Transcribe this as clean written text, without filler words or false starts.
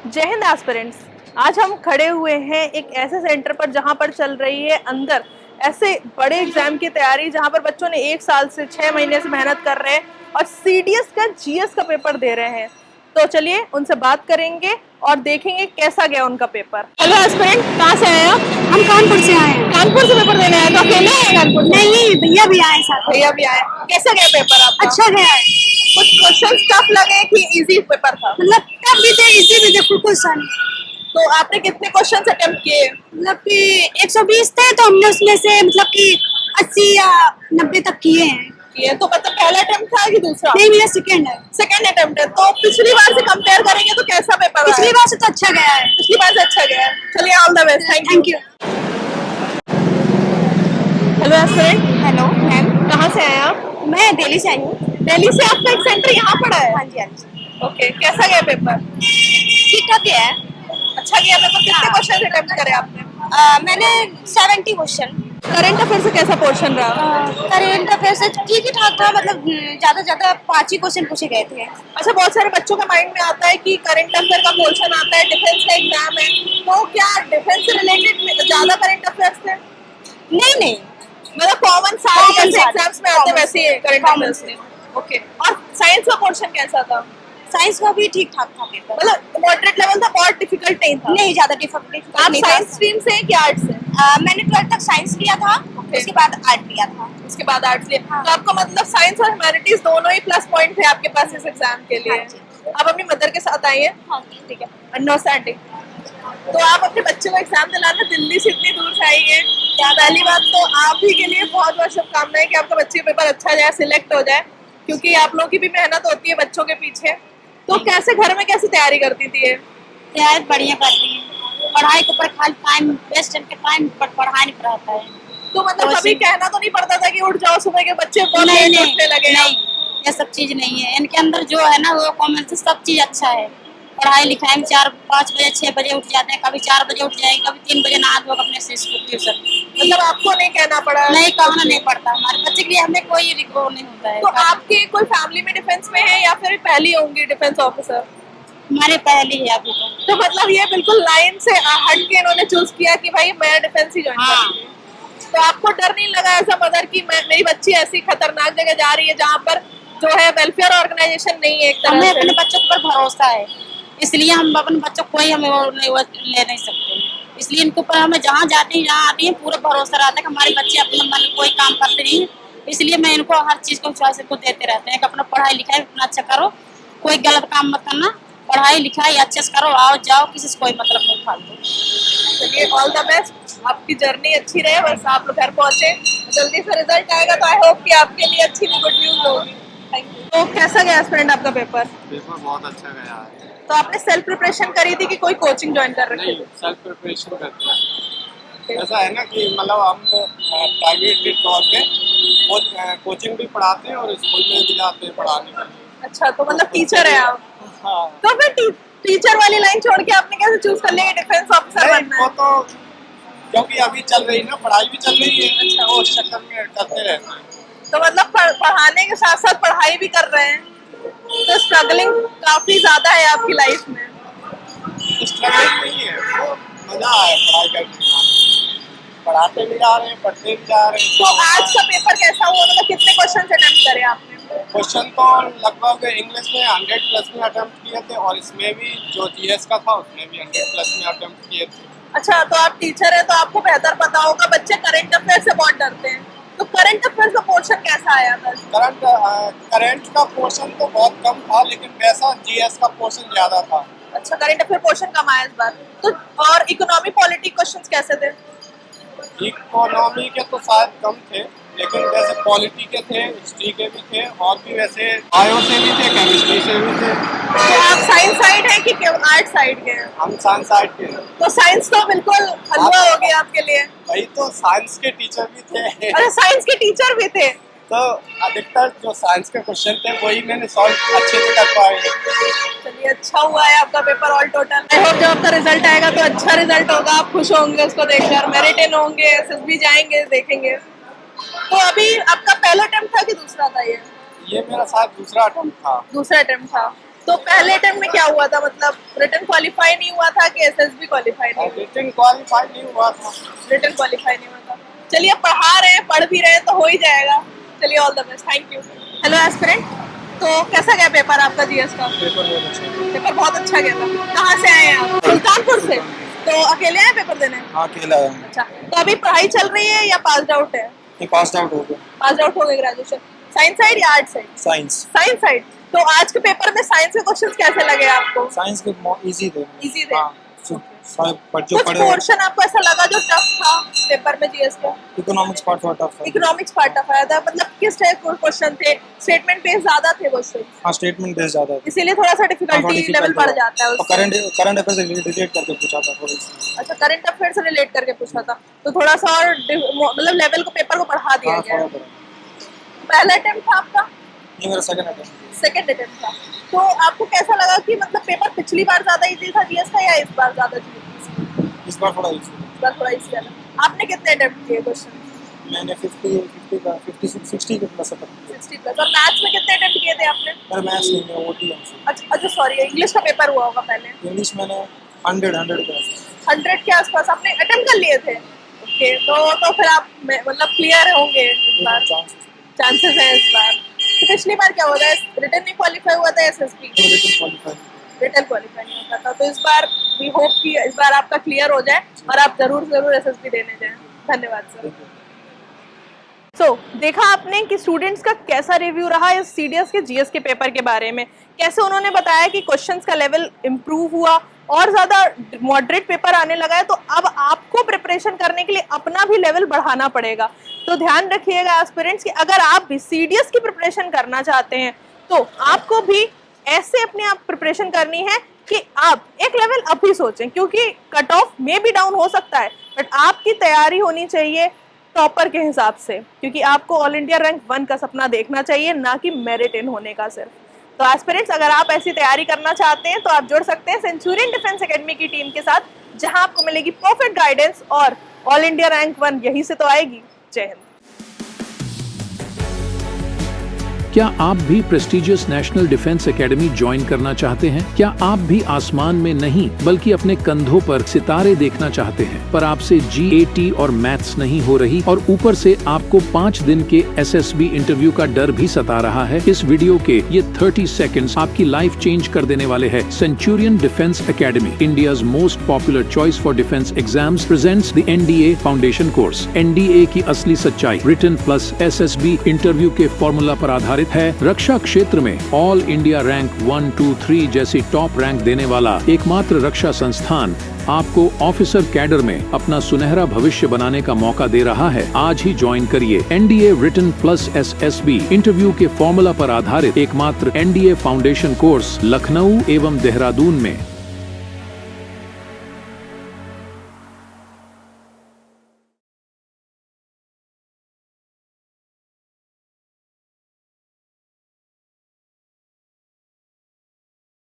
जय हिंद एस्पिरेंट्स। आज हम खड़े हुए हैं एक ऐसे सेंटर पर जहां पर चल रही है अंदर ऐसे बड़े एग्जाम की तैयारी, जहां पर बच्चों ने 1 साल से 6 महीने से मेहनत कर रहे हैं और सीडीएस का जीएस का पेपर दे रहे हैं। तो चलिए उनसे बात करेंगे और देखेंगे कैसा गया उनका पेपर। हेलो एस्पिरेंट, कहाँ से आए आप? हम कानपुर से आए हैं। कानपुर से पेपर देने आए? तो अकेले आए कानपुर से? नहीं, भैया भी आए साथ में। भैया भी आए। कैसा गया पेपर आपका? अच्छा गया है। कुछ क्वेश्चंस टफ लगे कि इजी पेपर था? मतलब टफ भी थे, इजी भी थे, फुल क्वेश्चन। तो आपने कितने क्वेश्चंस अटेम्प्ट किए? मतलब कि 120 थे, तो हमने उसमें से मतलब कि 80 या 90 तक किए हैं। किए तो मतलब पहला अटेम्प्ट था कि दूसरा? नहीं, मेरा सेकेंड है। सेकंड अटेम्प्ट है। तो पिछली बार से कंपेयर करेंगे तो कैसा पेपर पिछली बार से तो अच्छा गया है। पिछली बार से अच्छा गया है। चलिए, all the best. Thank you. Hello aspirant, hello ma'am, कहाँ से आए आप? मैं दिल्ली से आई हूँ। दिल्ली से? आपका एक सेंटर यहाँ पड़ा है? हाँ जी, हाँ जी। ओके, कैसा गया पेपर? ठीक ठाक गया है। अच्छा गया पेपर। कितने हाँ। क्वेश्चन अटेम्प्ट करे आपने? मैंने 70 क्वेश्चन। करंट अफेयर से कैसा पोर्शन रहा? करेंट अफेयर से ठीक ही ठाक था, मतलब ज्यादा से ज्यादा 5 ही क्वेश्चन पूछे गए थे। अच्छा, बहुत सारे बच्चों के माइंड में आता है कि करंट अफेयर का पोर्शन आता है, डिफेंस का एग्जाम है, तो क्या डिफेंस से रिलेटेड ज्यादा करंट अफेयर्स थे? नहीं नहीं, मतलब कॉमन सारे Common जैसे सारे, एग्जाम्स में आते common वैसे ही करंट common अफेयर्स थे? ओके। और साइंस का पोर्शन कैसा था? साइंस का भी ठीक ठाक था पेपर। मतलब मॉडरेट लेवल था, बहुत डिफिकल्ट नहीं था? नहीं ज्यादा डिफिकल्ट आप नहीं साइंस था। स्ट्रीम से हैं कि आर्ट्स से? मैंने 12th तक साइंस लिया था, Okay. उसके बाद आर्ट लिया था। उसके बाद आर्ट्स लिया। हाँ। तो आपको मतलब साइंस और ह्यूमैनिटीज दोनों ही प्लस पॉइंट थे आपके पास इस एग्जाम के लिए? हाँ जी। आप अपनी मदर के साथ आई हैं? हाँ जी, ठीक है। नमस्ते आंटी। तो आप अपने बच्चे को एग्जाम दिलाने दिल्ली से इतनी दूर से आई हैं। पहली बात तो आप ही के लिए बहुत बहुत शुभकामनाएं कि आपका बच्चे का पेपर अच्छा जाए, सिलेक्ट हो जाए, क्योंकि आप लोगों की भी मेहनत होती है बच्चों के पीछे। तो कैसे घर में कैसे तैयारी करती थी ये? तैयारी बढ़िया करती है। पढ़ाई के ऊपर खाली टाइम वेस्ट करके टाइम पर पढ़ाई नहीं पढ़ाता है। तो मतलब तो कभी ऐसे- कहना तो नहीं पड़ता था कि उठ जाओ, सुबह के बच्चे बहुत नहीं लेट नहीं उठने लगे हैं? नहीं, ये सब चीज नहीं है। इनके अंदर जो है ना, वो कॉमन से सब चीज अच्छा है। पढ़ाई लिखाई में 4-5 बजे 6 बजे उठ जाते हैं, कभी 4 बजे उठ जाएंगे, कभी 3 बजे नहा धो अपने से स्कूल ट्यूशन। मतलब आपको नहीं कहना पड़ा? नहीं, कहना नहीं पड़ता। हमारे बच्चे के लिए हमें कोई रिग्रो नहीं होता है। तो आपके कोई फैमिली में डिफेंस में है या फिर पहली होंगी डिफेंस ऑफिसर? हमारे पहले ही अभी तो। तो मतलब ये बिल्कुल लाइन से हट के इन्होंने चूज किया कि भाई मैं डिफेंस ही ज्वाइन हाँ। करूंगी। तो आपको डर नहीं लगा ऐसा मदर की मेरी बच्ची ऐसी खतरनाक जगह जा रही है जहाँ पर जो है वेलफेयर ऑर्गेनाइजेशन नहीं है एक तरह हमें से? अपने बच्चों पर भरोसा है, इसलिए हम अपने बच्चों को कोई हमें वो ले नहीं सकते। इसलिए इनके ऊपर हमें जहाँ जाते हैं जहाँ आती है पूरा भरोसा रहता है कि हमारे बच्चे अपने मन कोई काम करते नहीं है। इसलिए मैं इनको हर चीज को चॉइस को देते रहते हैं कि अपना पढ़ाई लिखाई अपना अच्छा करो, कोई गलत काम मत करना, पढ़ाई लिखाई अच्छे से करो, आओ जाओ, किसी से कोई मतलब नहीं फालतू। चलिए, ऑल द बेस्ट। आपकी जर्नी अच्छी रहे, बस आप लोग घर पहुंचे, जल्दी से रिजल्ट आएगा तो आई होप कि आपके लिए अच्छी गुड न्यूज होगी। Thank you. तो कैसा गया स्टूडेंट आपका पेपर? पेपर बहुत अच्छा गया है। तो आपने सेल्फ प्रिपरेशन करी थी कि कोई कोचिंग ज्वाइन कर रखी नहीं, थी? सेल्फ प्रिपरेशन करते हैं। ऐसा है ना कि मतलब हम प्राइवेट तौर पे कोचिंग भी पढ़ाते हैं और स्कूल में भी जाते हैं पढ़ाने के लिए। अच्छा, तो मतलब टीचर है आप? हाँ। तो फिर टीचर वाली लाइन छोड़ के आपने कैसे चूज कर लिया कि डिफेंस ऑफिसर नहीं, बनना वो है? तो क्योंकि अभी चल रही ना, पढ़ाई भी चल रही है। अच्छा, वो उस चक्कर में करते रहते हैं। तो मतलब पढ़ाने के साथ साथ पढ़ाई भी कर रहे हैं, तो स्ट्रगलिंग काफी ज्यादा है आपकी लाइफ में? स्ट्रगल नहीं है, वो मजा है पढ़ाई करने में। पढ़ाते भी जा रहे हैं, पढ़ते भी जा रहे हैं। तो आज का पेपर कैसा हुआ? मतलब कितने क्वेश्चन अटेम्प्ट करे आपने? क्वेश्चन तो लगभग इंग्लिश में 100 प्लस में अटेम्प्ट किए थे और इसमें भी जो जीएस का था उसमें भी 100 प्लस में अटेम्प्ट किए थे। अच्छा, तो आप टीचर है तो आपको बेहतर पता होगा। बच्चे करंट अफेयर से बहुत डरते हैं, तो करंट अफेयर का पोर्शन कैसा आया था? करंट का पोर्शन तो बहुत कम था, लेकिन वैसा जीएस का पोर्शन ज्यादा था। अच्छा, करंट अफेयर पोर्शन कम आया इस बार। तो और इकोनॉमी पॉलिटी क्वेश्चंस कैसे थे? इकोनॉमी के तो शायद कम थे, लेकिन वैसे पॉलिटी के थे, हिस्ट्री के भी थे और भी वैसे बायो से भी थे, केमिस्ट्री से भी थे। तो आप साइंस साइड है कि आर्ट साइड के हैं? हम साइंस साइड के हैं। तो साइंस तो बिल्कुल हलवा हो गया आपके लिए। वही तो, साइंस के टीचर भी थे। अरे, साइंस के टीचर भी थे? तो अधिकतर जो साइंस के क्वेश्चन थे वही मैंने सॉल्व अच्छे से कर पाए। चलिए, अच्छा हुआ है आपका paper all total. I hope जब आपका रिजल्ट आएगा तो अच्छा रिजल्ट होगा, आप खुश होंगे उसको देखकर, मेरिट इन होंगे, एसएसबी जाएंगे, देखेंगे। तो अभी आपका पहला अटेम्प्ट था कि दूसरा था ये? ये मेरा शायद दूसरा अटेम्प्ट था। दूसरा अटेम्प्ट था। तो पहले अटेम्प्ट में क्या हुआ था, मतलब रिटन क्वालिफाई नहीं हुआ था कि एसएसबी क्वालिफाई नहीं हुआ? रिटन क्वालिफाई नहीं हुआ था। रिटन क्वालिफाई नहीं हुआ था। चलिए पढ़ा रहे हैं, पढ़ भी रहे हैं तो हो ही जाएगा। चलिए all the best, thank you. Hello aspirant, तो कैसा गया पेपर आपका जीएस का? पेपर बहुत अच्छा। पेपर बहुत अच्छा गया था। कहाँ से आए हैं आप? सुल्तानपुर से। तो अकेले आए पेपर देने? हाँ, अकेला है। अच्छा, तो अभी पढ़ाई चल रही है या पास आउट है? ये पास आउट हो गया। पास आउट हो गए ग्रेजुएशन। साइंस साइड या art side? Science. Science side. तो आज के पेपर में साइंस के क्वेश्चंस कैसे लगे आपको? साइंस के इजी थे। इजी थे। हाँ, जो कुछ पढ़े पोर्शन आपको ऐसा लगा जो टफ था पेपर में जीएस का? इकोनॉमिक्स पार्ट थोड़ा टफ था। इकोनॉमिक्स पार्ट टफ आया था, मतलब किस टाइप के क्वेश्चन थे? स्टेटमेंट बेस ज्यादा थे क्वेश्चन, हाँ, स्टेटमेंट बेस ज्यादा था। इसीलिए थोड़ा सा डिफिकल्टी लेवल बढ़ जाता है और उससे। करंट अफेयर से रिलेटेड करके पूछा था थोड़ी सी। अच्छा, करंट अफेयर से रिलेट करके पूछा था, तो थोड़ा सा और मतलब लेवल को पेपर को बढ़ा दिया हाँ, गया। थोड़ा। पहला अटेम्प्ट था आपका? ये मेरा सेकंड अटेम्प्ट। सेकंड अटेम्प्ट था। तो आपको कैसा लगा कि मतलब पेपर पिछली बार ज्यादा इजी था जीएस का या इस बार ज्यादा इजी? इस बार थोड़ा इजी। इस बार थोड़ा इजी था। आपने कितने अटेम्प्ट किए क्वेश्चन? मैंने 60 के प्लस अटेम्प्ट किया। 60 प्लस। और मैथ्स में कितने अटेम्प्ट किए थे आपने? मेरा मैथ्स नहीं, मेरा ओटी है। अच्छा सॉरी, इंग्लिश का पेपर हुआ होगा पहले। इंग्लिश मैंने 100 का 100 के आसपास आपने अटेम्प्ट कर लिए थे। ओके, तो फिर आप मतलब क्लियर होंगे इस बार? चांसेस है इस बार। तो पिछली बार क्या हुआ था, रिटन नहीं क्वालिफाई हुआ था एसएसबी? रिटन क्वालिफाई नहीं होता था। तो इस बार वी होप कि इस बार आपका क्लियर हो जाए और आप जरूर एसएसबी देने जाएं। धन्यवाद सर। देखा आपने कि स्टूडेंट्स का कैसा रिव्यू रहा इस सीडीएस के जीएस के पेपर के बारे में, कैसे उन्होंने बताया कि क्वेश्चंस का लेवल इम्प्रूव हुआ और ज़्यादा मॉडरेट पेपर आने लगा है। तो अब आपको प्रिपरेशन करने के लिए अपना भी लेवल बढ़ाना पड़ेगा। तो ध्यान रखिएगा एस्पिरेंट्स कि अगर आप भी सीडीएस की प्रिपरेशन करना चाहते हैं तो आपको भी ऐसे अपने आप प्रिपरेशन करनी है कि आप एक लेवल अप ही सोचें, क्योंकि कट ऑफ में भी डाउन हो सकता है, बट आपकी तैयारी होनी चाहिए टॉपर के हिसाब से, क्योंकि आपको ऑल इंडिया रैंक 1 का सपना देखना चाहिए, ना कि मेरिट इन होने का सिर्फ। तो एस्पिरेंट्स, अगर आप ऐसी तैयारी करना चाहते हैं तो आप जुड़ सकते हैं सेंचुरियन डिफेंस एकेडमी की टीम के साथ, जहां आपको मिलेगी परफेक्ट गाइडेंस और ऑल इंडिया रैंक 1 यहीं से तो आएगी। जय हिंद। क्या आप भी prestigious national defence academy join करना चाहते हैं? क्या आप भी आसमान में नहीं बल्कि अपने कंधों पर सितारे देखना चाहते हैं, पर आपसे जीएटी और मैथ्स नहीं हो रही और ऊपर से आपको 5 दिन के एसएसबी इंटरव्यू का डर भी सता रहा है? इस वीडियो के ये 30 सेकंड्स आपकी लाइफ चेंज कर देने वाले हैं। Centurion defence academy, India's most popular choice for defence exams, presents the NDA foundation course. NDA की असली सच्चाई, रिटन प्लस एसएसबी इंटरव्यू के फॉर्मूला पर आधारित है। रक्षा क्षेत्र में ऑल इंडिया रैंक 1, 2, 3 जैसी टॉप रैंक देने वाला एकमात्र रक्षा संस्थान आपको ऑफिसर कैडर में अपना सुनहरा भविष्य बनाने का मौका दे रहा है। आज ही ज्वाइन करिए NDA written plus SSB interview के फॉर्मूला पर आधारित एकमात्र एनडीए फाउंडेशन कोर्स लखनऊ एवं देहरादून में।